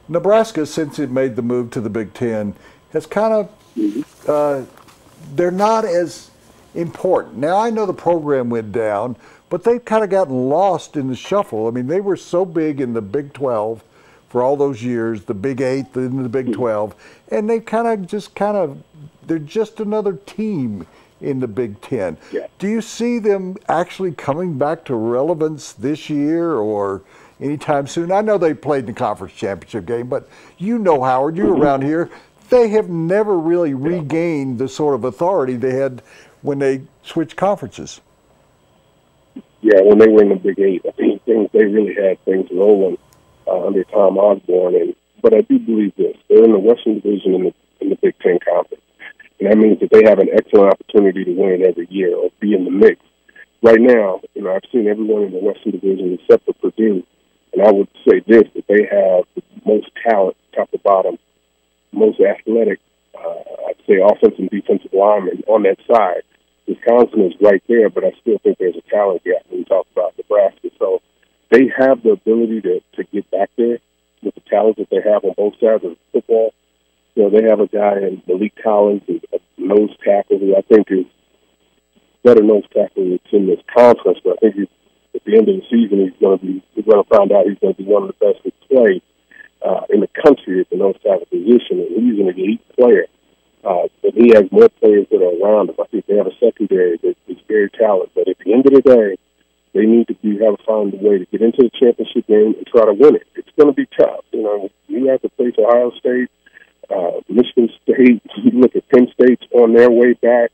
Nebraska, since it made the move to the Big Ten, has kind of, they're not as important. Now, I know the program went down, but they've kind of gotten lost in the shuffle. I mean, they were so big in the Big 12 for all those years, the Big 8, then the Big 12, and they they're just another team in the Big Ten. Yeah. Do you see them actually coming back to relevance this year or anytime soon? I know they played in the conference championship game, but you know, Howard, you're around here. They have never really regained the sort of authority they had when they switched conferences. Yeah, when they were in the Big 8, I think they really had things rolling under Tom Osborne. But I do believe this. They're in the Western Division in the Big Ten Conference. And that means that they have an excellent opportunity to win every year or be in the mix. Right now, I've seen everyone in the Western Division except for Purdue. And I would say this, that they have the most talent, top to bottom, most athletic, I'd say offensive and defensive linemen on that side. Wisconsin is right there, but I still think there's a talent gap when we talk about Nebraska. So they have the ability to get back there with the talent that they have on both sides of football. They have a guy in Malik Collins, a nose tackle, who I think is better nose tackle that's in this conference. But I think at the end of the season, we're going to find out he's going to be one of the best to play in the country at the nose tackle position. And he's an elite player. But he has more players that are around him. I think they have a secondary that is very talented. But at the end of the day, they need to find a way to get into the championship game and try to win it. It's going to be tough. You have to face Ohio State, Michigan State. You look at Penn State's on their way back.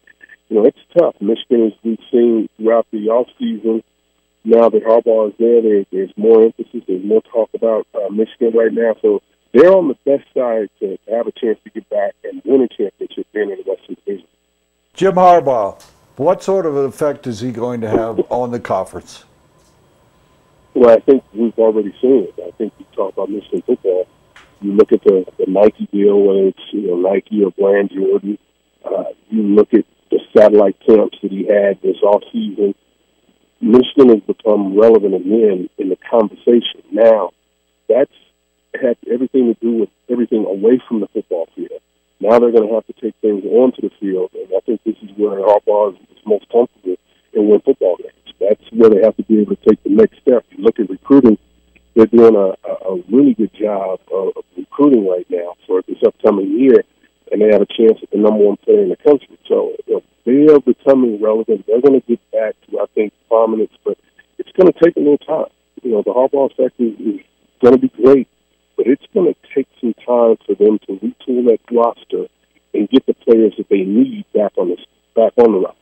It's tough. Michigan, as we've seen throughout the offseason, now that Harbaugh is there, there's more emphasis. There's more talk about Michigan right now. So they're on the best side to have a chance to get back and win a championship being in the Western Division. Jim Harbaugh, what sort of an effect is he going to have on the conference? Well, I think we've already seen it. I think you talk about Michigan football. You look at the Nike deal, whether it's Nike or Brand Jordan. You look at the satellite camps that he had this offseason. Michigan has become relevant again in the conversation. Now, that's had everything to do with everything away from the football field. Now they're going to have to take things onto the field, and I think this is where Harbaugh is most comfortable and win football games. That's where they have to be able to take the next step. You look at recruiting, they're doing a really good job of recruiting right now for this upcoming year, and they have a chance at the number one player in the country. So they are becoming relevant. They're going to get back to, I think, prominence, but it's going to take a little time. The Harbaugh effect is going to be great, but it's going to take some time for them to retool that roster and get the players that they need back on the roster.